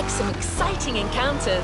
like some exciting encounters.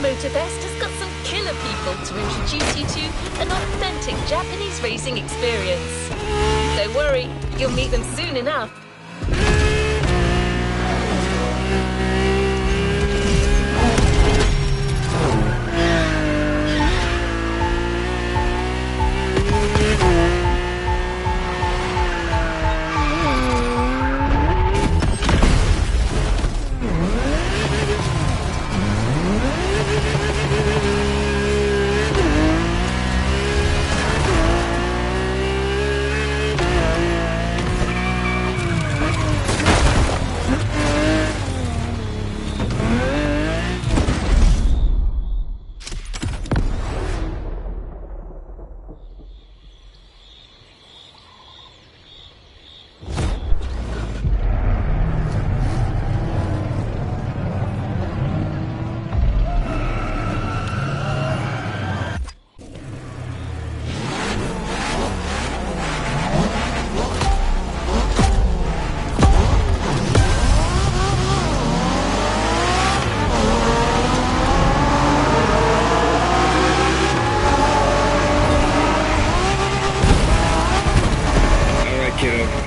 Motorbest has got some killer people to introduce you to an authentic Japanese racing experience. Don't worry, you'll meet them soon enough.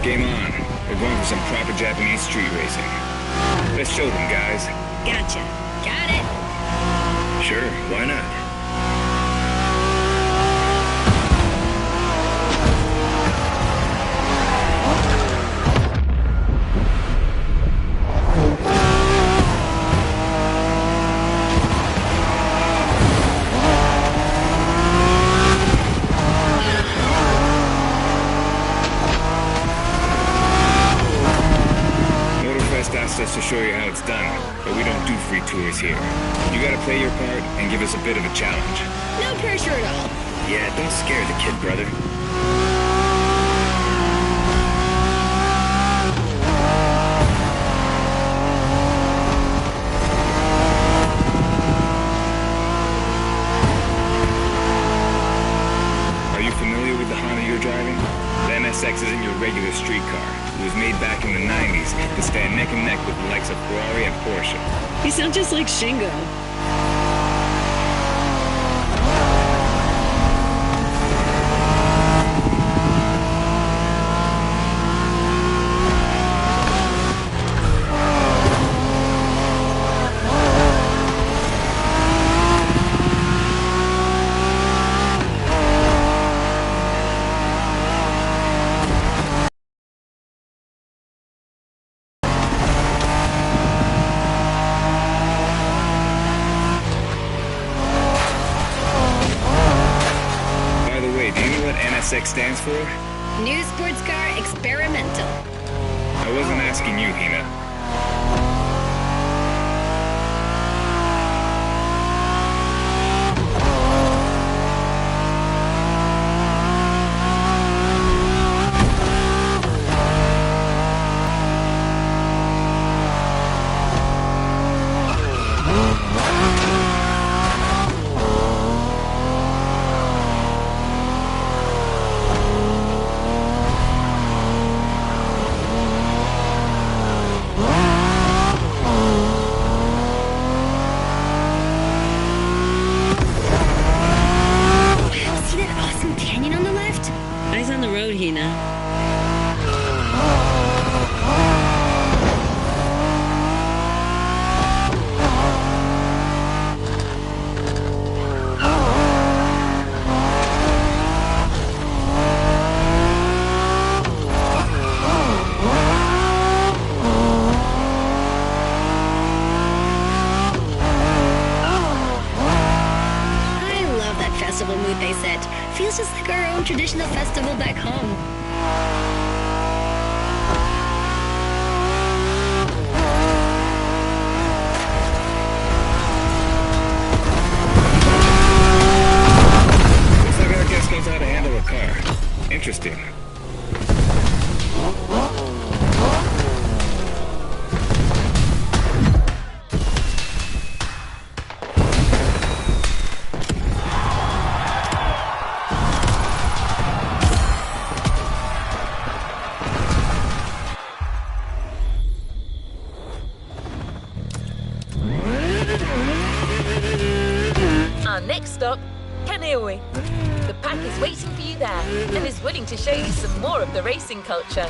Game on. We're going for some proper Japanese street racing. Let's show them, guys. Gotcha. Got it. Sure, why not? Asked us to show you how it's done, but we don't do free tours here. You gotta play your part and give us a bit of a challenge. No pressure at all. Yeah, don't scare the kid, brother. Are you familiar with the Honda you're driving? NSX isn't your regular street car. It was made back in the 90s to stand neck and neck with the likes of Ferrari and Porsche. You sound just like Shingo. NSX stands for? New Sports Car Experimental. I wasn't asking you, Hina. Eyes on the road, Hina. Festival mood they set. Feels just like our own traditional festival back home. Looks like our guest knows how to handle a car. Interesting. Our next stop, Kaneohe. The pack is waiting for you there and is willing to show you some more of the racing culture.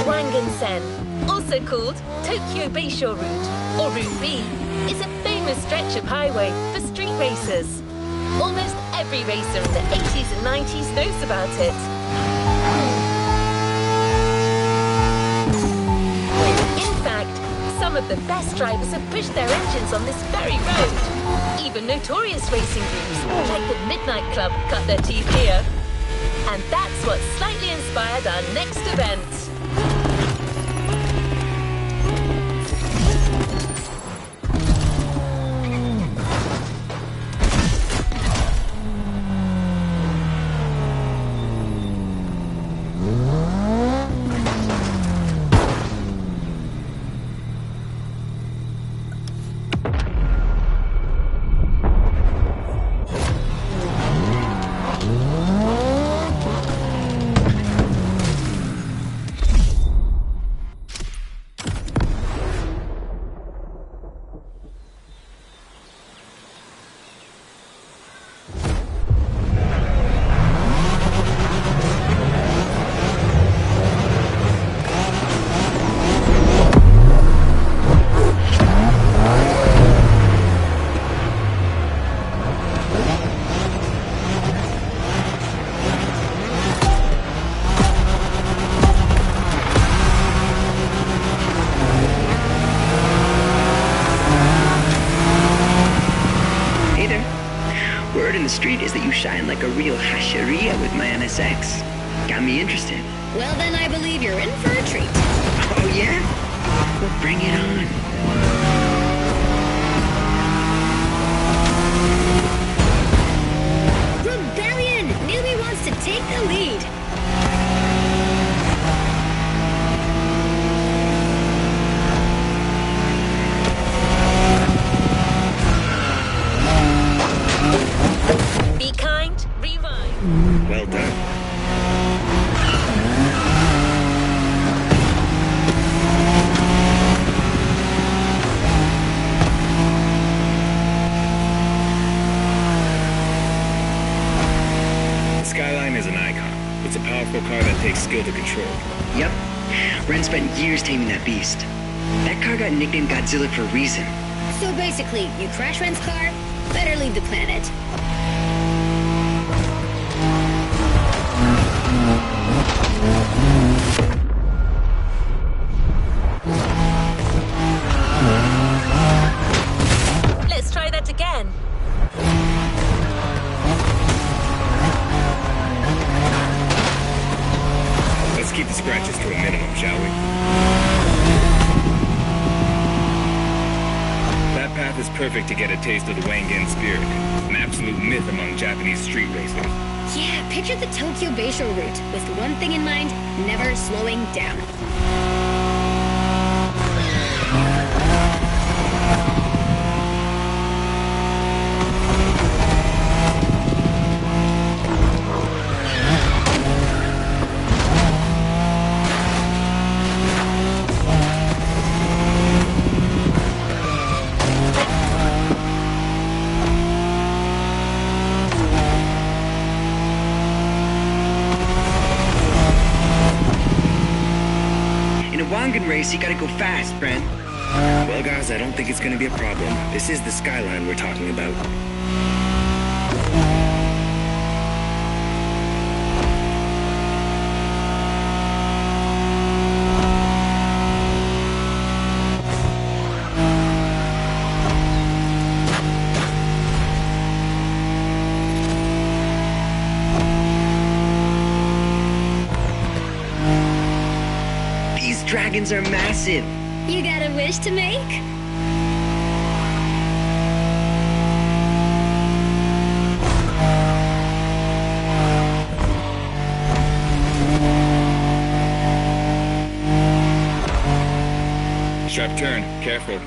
Wangan-sen, also called Tokyo Bayshore Route, or Route B, is a famous stretch of highway for street racers. Almost every racer in the 80s and 90s knows about it. In fact, some of the best drivers have pushed their engines on this very road. Even notorious racing groups, like the Midnight Club, cut their teeth here. And that's what slightly inspired our next event. Word in the street is that you shine like a real hasheria with my NSX. Got me interested. Well, then I believe you're in for a treat. Oh, yeah? Well, bring it on. Rebellion! Newbie wants to take the lead. skill to control. Yep. Ren spent years taming that beast. That car got nicknamed Godzilla for a reason. So basically, you crash Ren's car, better leave the planet. Let's try that again. Let's keep the scratches to a minimum, shall we? That path is perfect to get a taste of the Wangen spirit, an absolute myth among Japanese street racers. Yeah, picture the Tokyo Bayshore route, with one thing in mind, never slowing down. Wangen race, you gotta go fast, Ren. Well, guys, I don't think it's gonna be a problem. This is the skyline we're talking about. Dragons are massive. You got a wish to make? Sharp turn. Careful.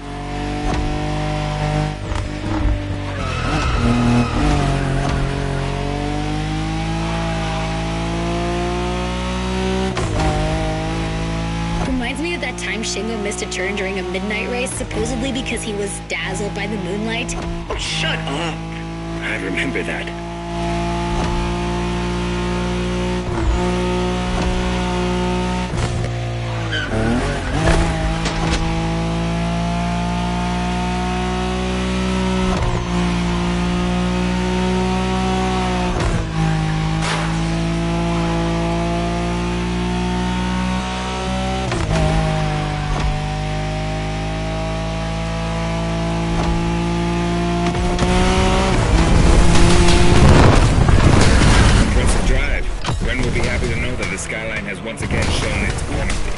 Reminds me of that time Shingo missed a turn during a midnight race, supposedly because he was dazzled by the moonlight. Oh, shut up. I remember that. Skyline has once again shown its honesty.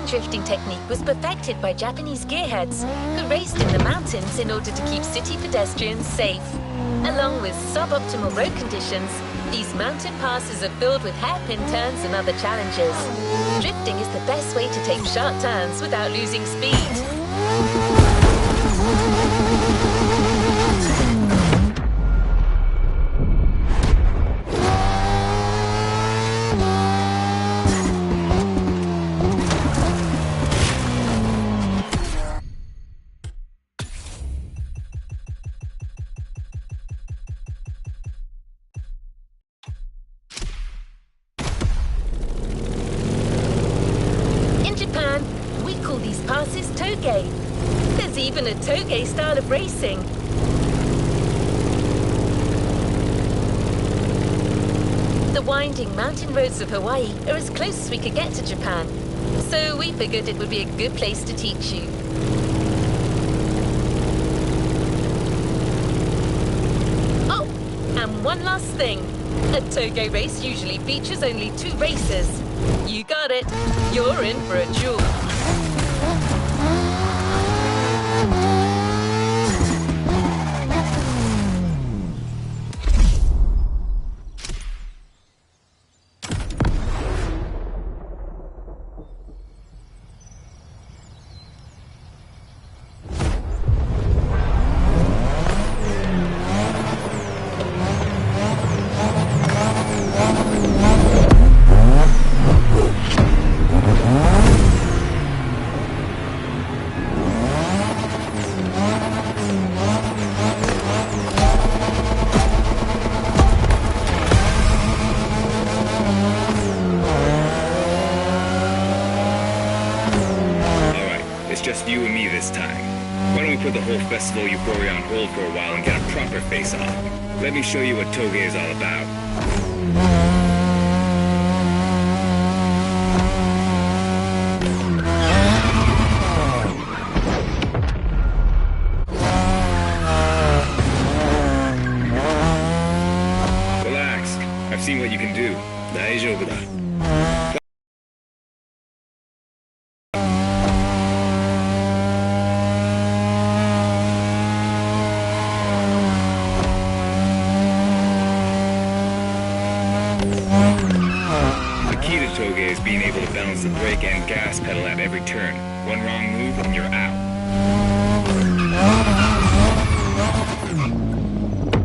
Drifting technique was perfected by Japanese gearheads who raced in the mountains in order to keep city pedestrians safe. Along with suboptimal road conditions, these mountain passes are filled with hairpin turns and other challenges. Drifting is the best way to take sharp turns without losing speed. Passes Toge. There's even a Toge style of racing. The winding mountain roads of Hawaii are as close as we could get to Japan, so we figured it would be a good place to teach you. Oh, and one last thing. A Toge race usually features only 2 racers. You got it. You're in for a duel. Just you and me this time. Why don't we put the whole Festival Euphoria on hold for a while and get a proper face-off? Let me show you what Toge is all about. Relax. I've seen what you can do. Daijoubu da. Toge is being able to balance the brake and gas pedal at every turn. One wrong move and you're out.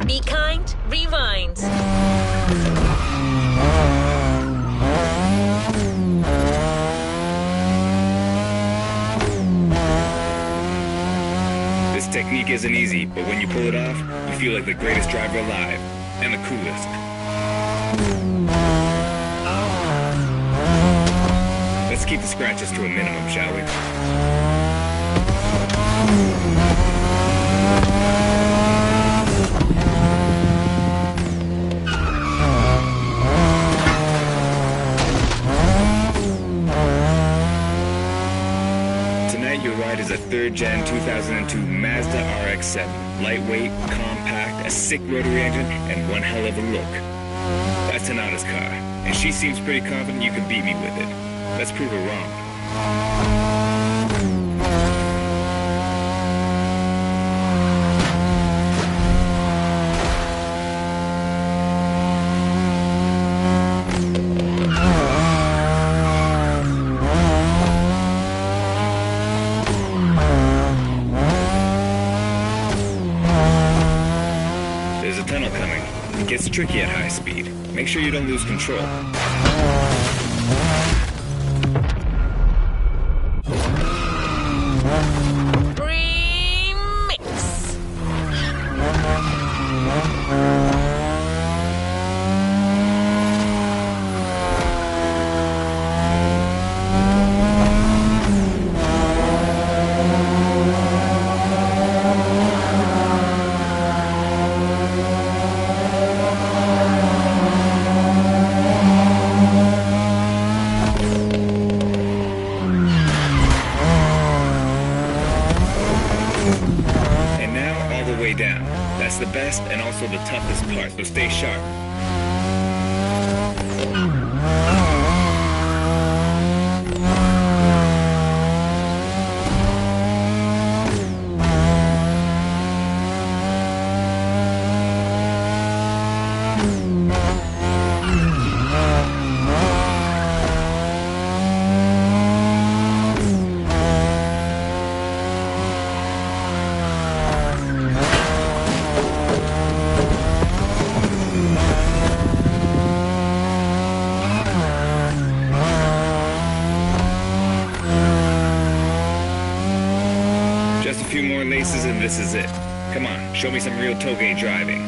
Be kind, rewind. This technique isn't easy, but when you pull it off, you feel like the greatest driver alive. And the coolest. Let's keep the scratches to a minimum, shall we? Tonight your ride is a 3rd Gen 2002 Mazda RX-7. Lightweight, compact, a sick rotary engine, and one hell of a look. That's Tanada's car, and she seems pretty confident you can beat me with it. Let's prove her wrong. There's a tunnel coming. It gets tricky at high speed. Make sure you don't lose control. Down. That's the best and also the toughest part, so stay sharp. Few more laces and this is it. Come on, show me some real Toge driving.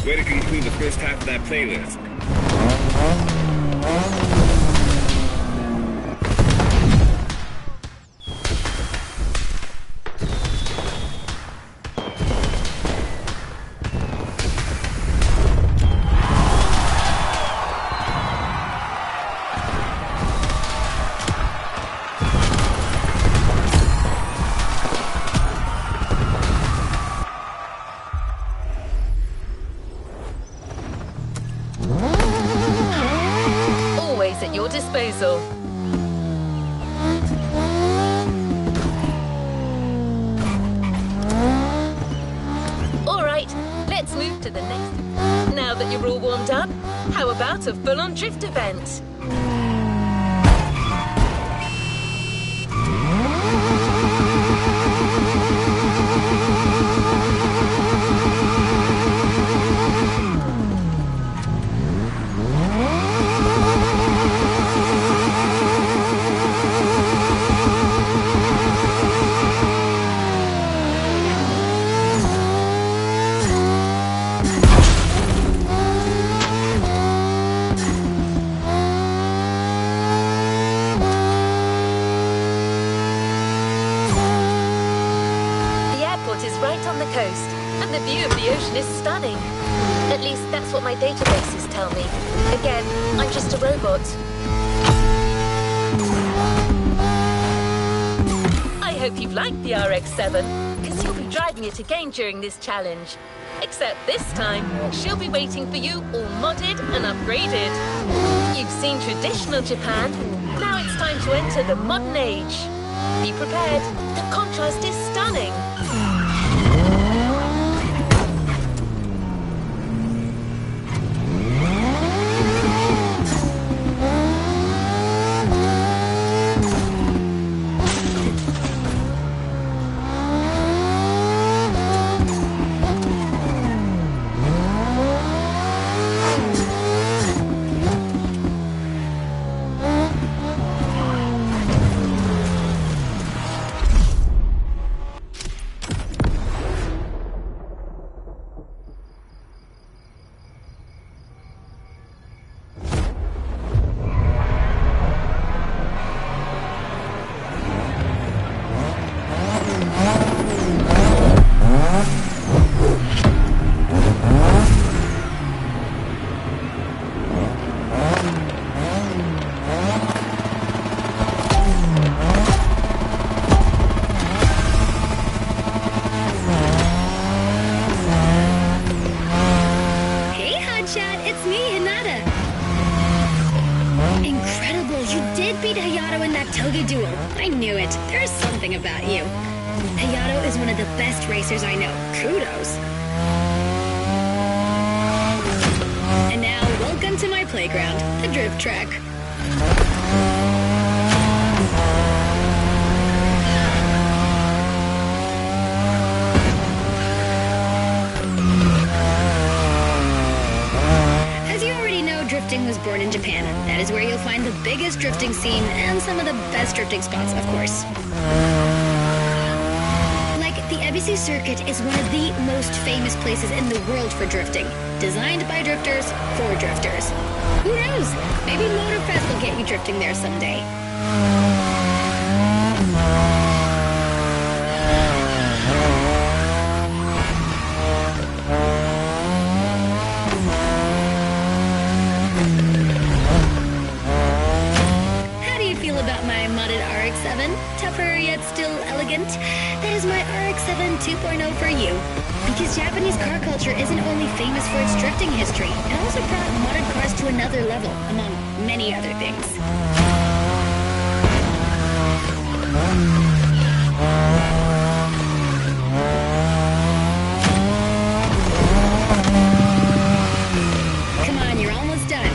Way to conclude the first half of that playlist. Always at your disposal. All right, let's move to the next. Now that you're all warmed up, how about a full-on drift event? On the coast, and the view of the ocean is stunning. At least that's what my databases tell me. Again, I'm just a robot. I hope you've liked the RX-7, because you'll be driving it again during this challenge. Except this time, she'll be waiting for you all modded and upgraded. You've seen traditional Japan, now it's time to enter the modern age. Be prepared, the contrast is stunning. Duel. I knew it. There's something about you. Hayato is one of the best racers I know. Kudos. And now, welcome to my playground, the drift track. Drifting was born in Japan. That is where you'll find the biggest drifting scene and some of the best drifting spots, of course. Like, the Ebisu Circuit is one of the most famous places in the world for drifting. Designed by drifters, for drifters. Who knows? Maybe Motorfest will get you drifting there someday. Tougher yet still elegant. That is my RX-7 2.0 for you. Because Japanese car culture isn't only famous for its drifting history, it also brought modded cars to another level, among many other things. Come on, you're almost done.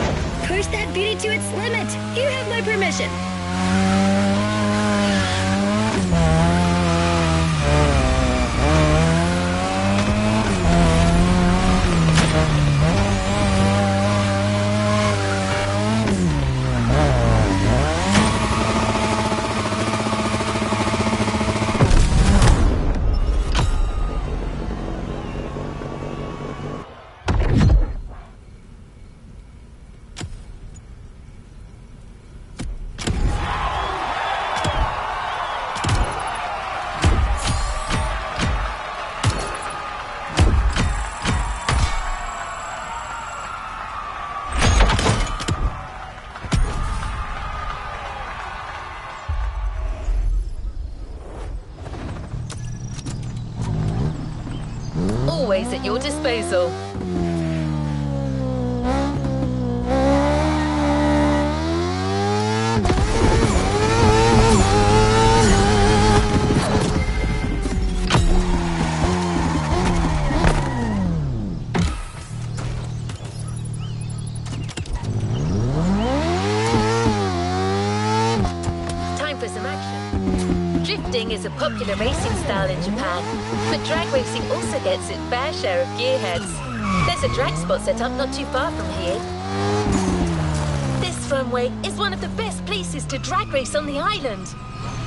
Push that beauty to its limit. You have my permission. at your disposal. Drifting is a popular racing style in Japan, but drag racing also gets its fair share of gearheads. There's a drag spot set up not too far from here. This runway is one of the best places to drag race on the island.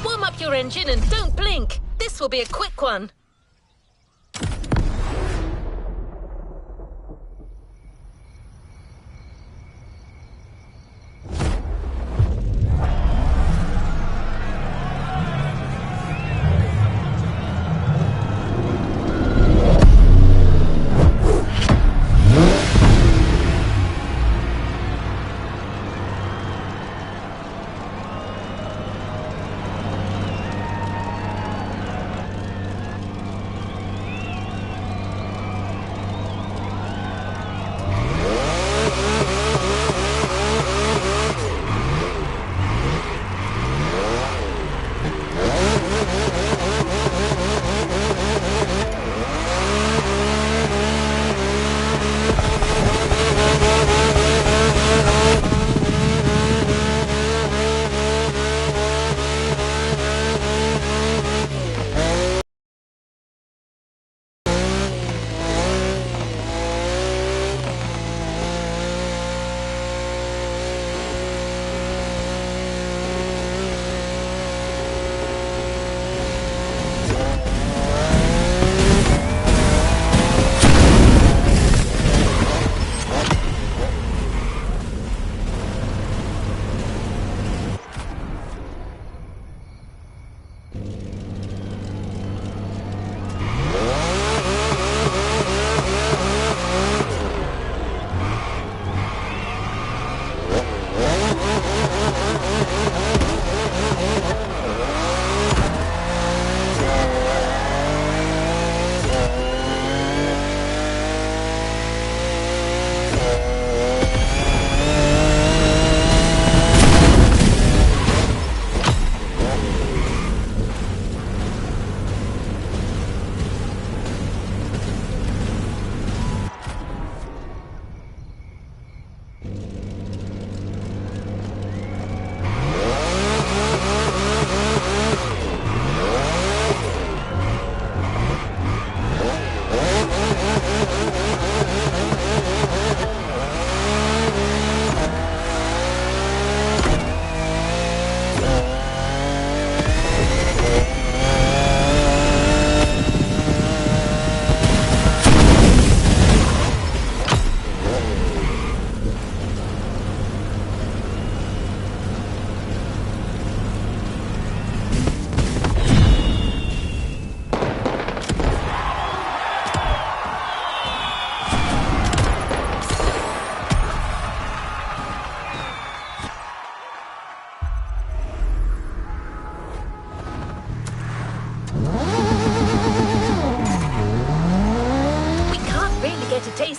Warm up your engine and don't blink. This will be a quick one.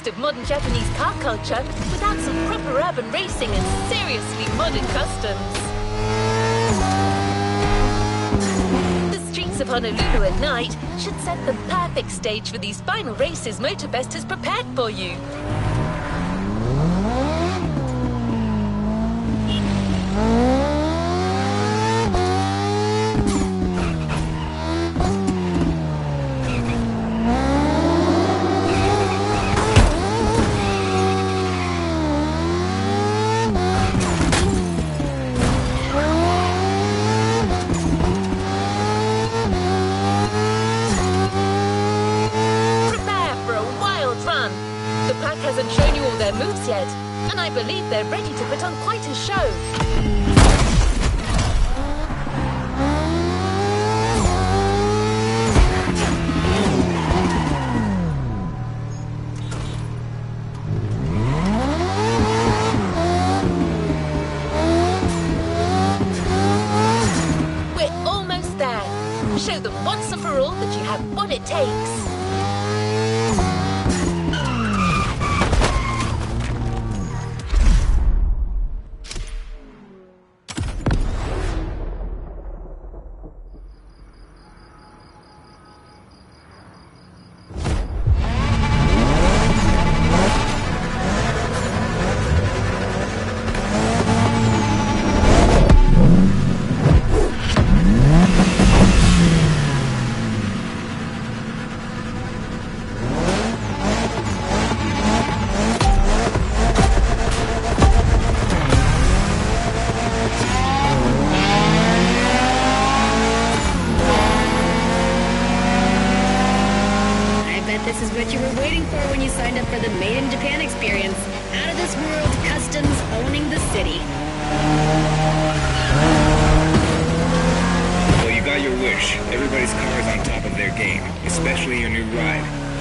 Of modern Japanese car culture without some proper urban racing and seriously modern customs. The streets of Honolulu at night should set the perfect stage for these final races Motorbest has prepared for you. Hasn't shown you all their moves yet, and I believe they're ready to put on quite a show. We're almost there. Show them once and for all that you have what it takes.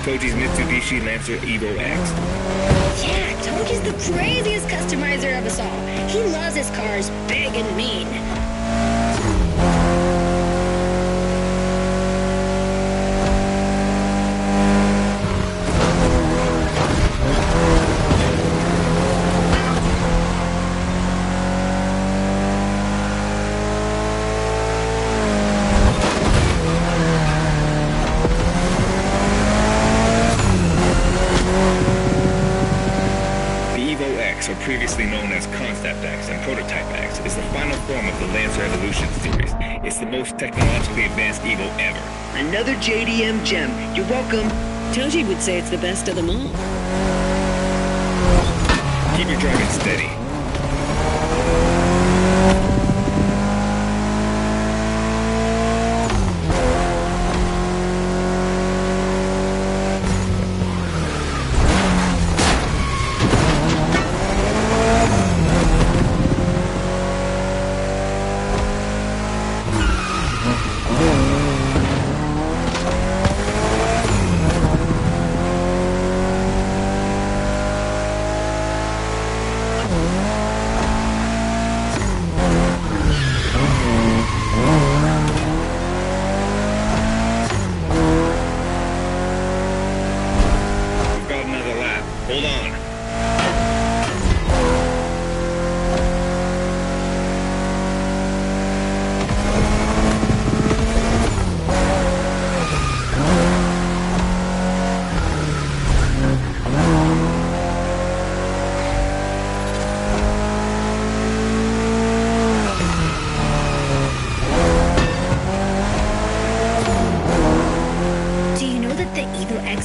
Toji's Mitsubishi Lancer Evo X. Yeah, Toji's the craziest customizer of us all. He loves his cars big and mean. Or previously known as Concept X and Prototype X, is the final form of the Lancer Evolution series. It's the most technologically advanced Evo ever. Another JDM gem. You're welcome. Toji would say it's the best of them all. Keep your driving steady. Hold on.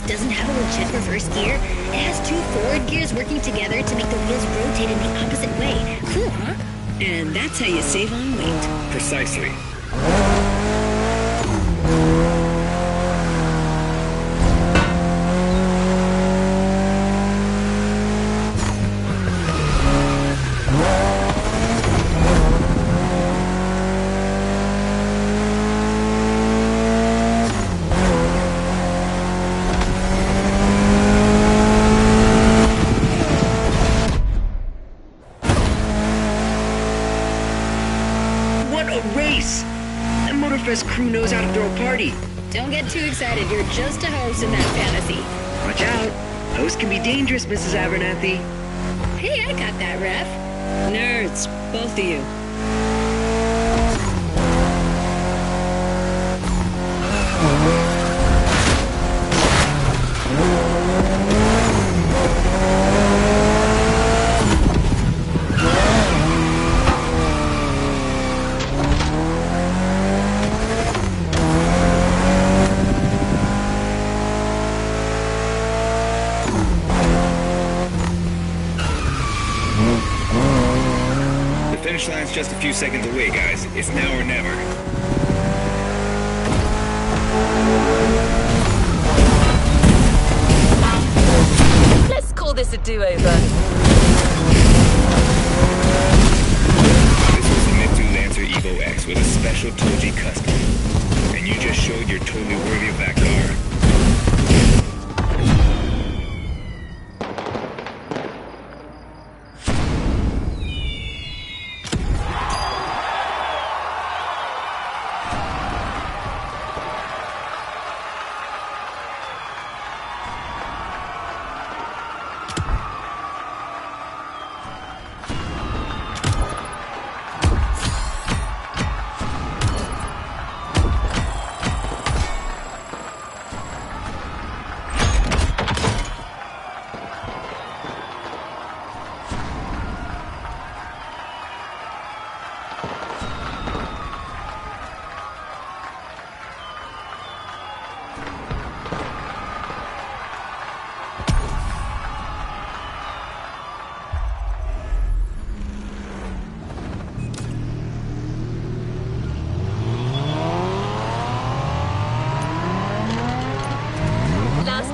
Doesn't have a legit reverse gear. It has two forward gears working together to make the wheels rotate in the opposite way. Cool, huh? And that's how you save on weight. Precisely. Motorfest crew knows how to throw a party. Don't get too excited. You're just a host in that fantasy. Watch out. Hosts can be dangerous, Mrs. Abernathy. Hey, I got that, Ref. Nerds, both of you. The finish line's just a few seconds away, guys. It's now or never. Let's call this a do-over. This was the Mitsu Lancer Evo X with a special Toji custom. And you just showed you're totally worthy of that car.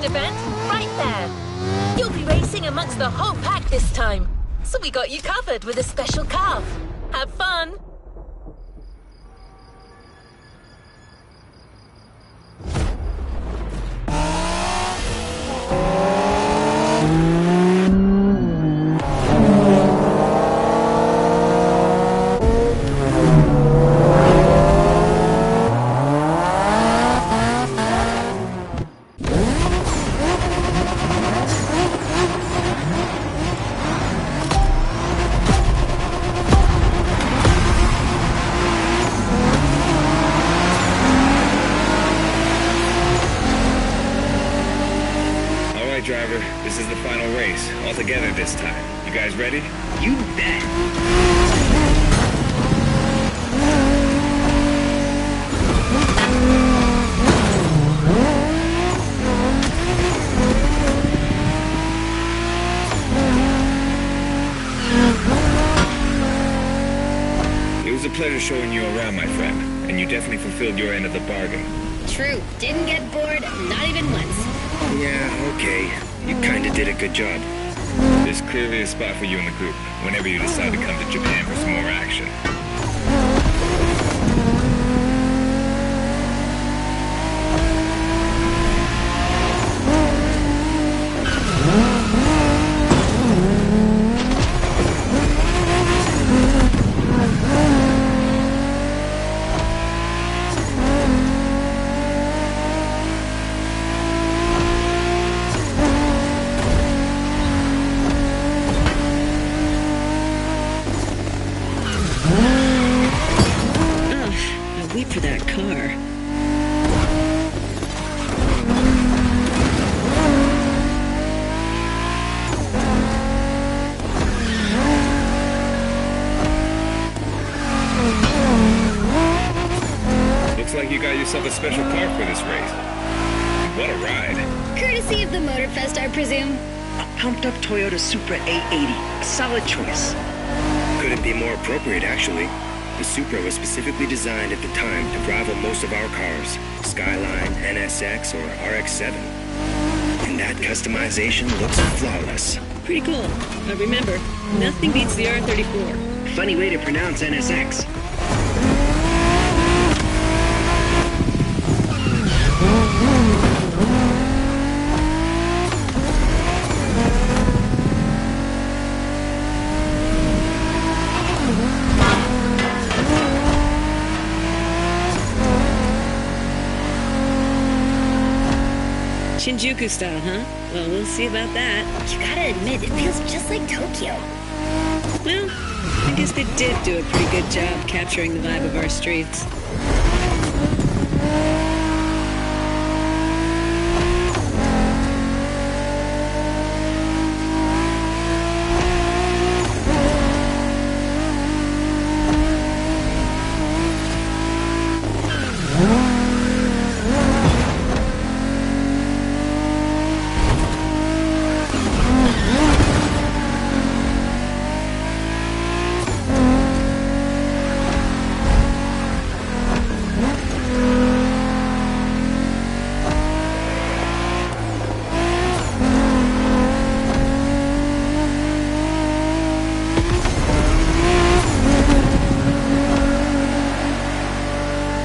Event right there. You'll be racing amongst the whole pack this time. So we got you covered with a special car. Have fun. together this time. You guys ready? You bet. It was a pleasure showing you around, my friend, and you definitely fulfilled your end of the bargain. True. Didn't get bored, not even once. Yeah, okay. You kinda did a good job. There's clearly a spot for you in the group whenever you decide to come to Japan for some more action. I'll wait for that car. Looks like you got yourself a special car for this race. What a ride. Courtesy of the Motorfest, I presume. A pumped-up Toyota Supra 880. A solid choice. Couldn't be more appropriate, actually. The Supra was specifically designed at the time to rival most of our cars. Skyline, NSX, or RX-7. And that customization looks flawless. Pretty cool. But remember, nothing beats the R34. Funny way to pronounce NSX. Shinjuku style, huh? Well, we'll see about that. You gotta admit, it feels just like Tokyo. Well, I guess they did do a pretty good job capturing the vibe of our streets.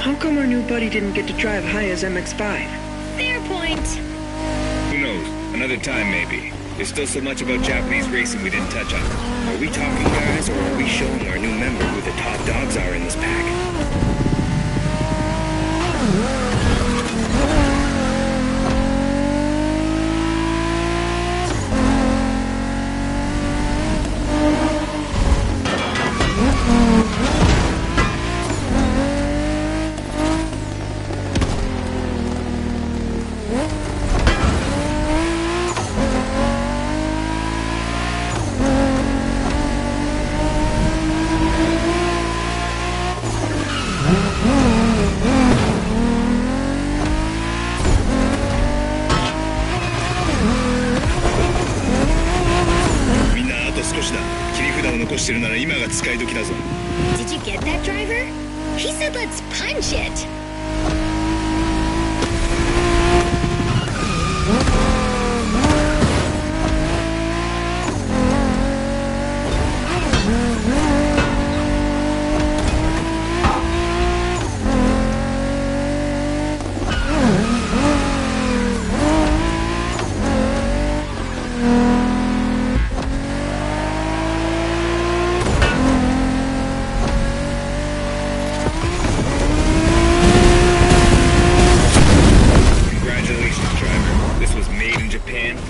How come our new buddy didn't get to drive Haya's MX-5? Fair point. Who knows? Another time, maybe. There's still so much about Japanese racing we didn't touch on. Are we talking, guys, or are we showing our new member who the top dogs are in this pack? Did you get that, driver? He said let's punch it.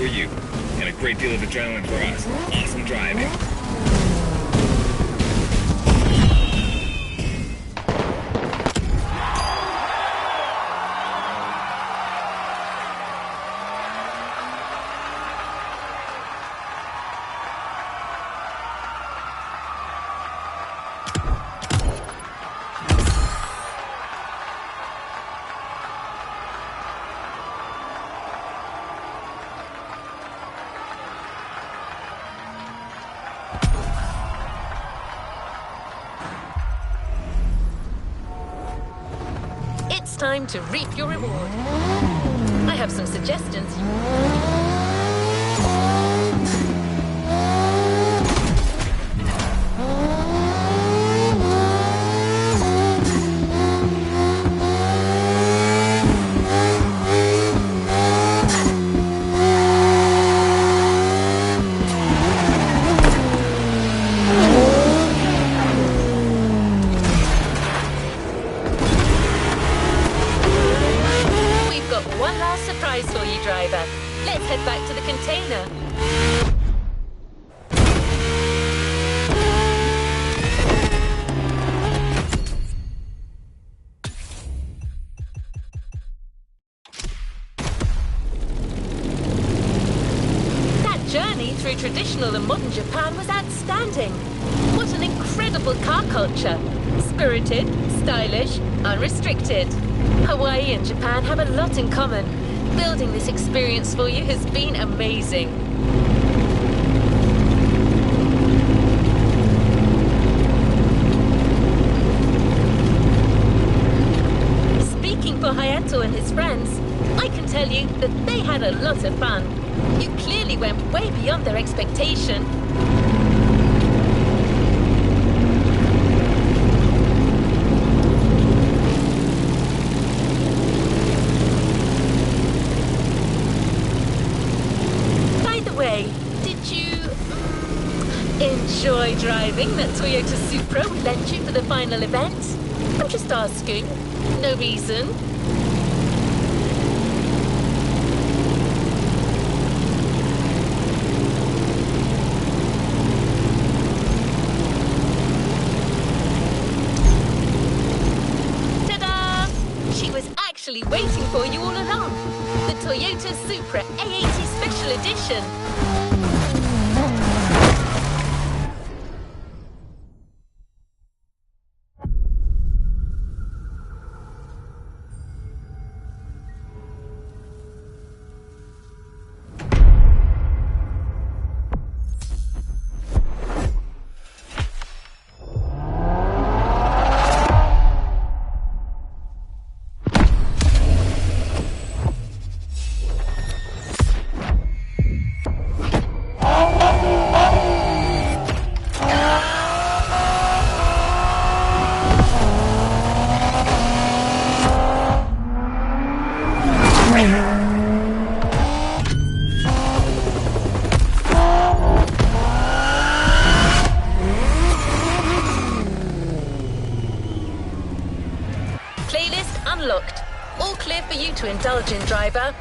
for you. And a great deal of adrenaline for us. Awesome driving. time to reap your reward. I have some suggestions. One last surprise for you, driver. Let's head back to the container. That journey through traditional and modern Japan was outstanding. What an incredible car culture. Spirited, stylish, unrestricted. Hawaii and Japan have a lot in common. Building this experience for you has been amazing. Speaking for Hayato and his friends, I can tell you that they had a lot of fun. You clearly went way beyond their expectation. Enjoy driving that Toyota Supra we lent you for the final event? I'm just asking. No reason. Ta-da! She was actually waiting for you all along. The Toyota Supra A80 Special Edition. Playlist unlocked. All clear for you to indulge in, driver.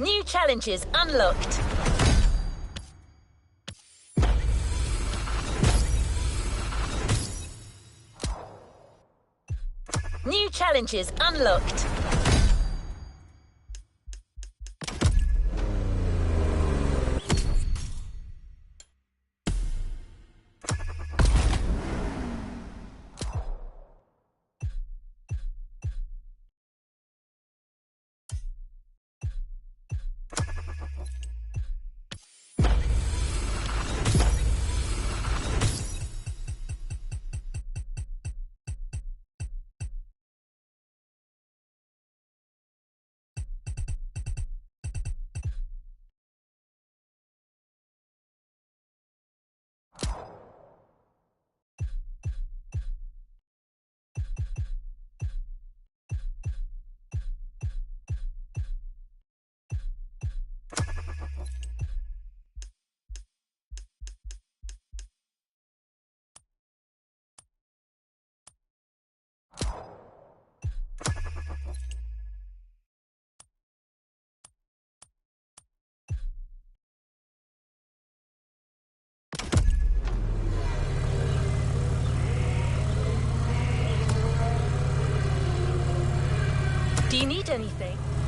New challenges unlocked. New challenges unlocked. Do you need anything?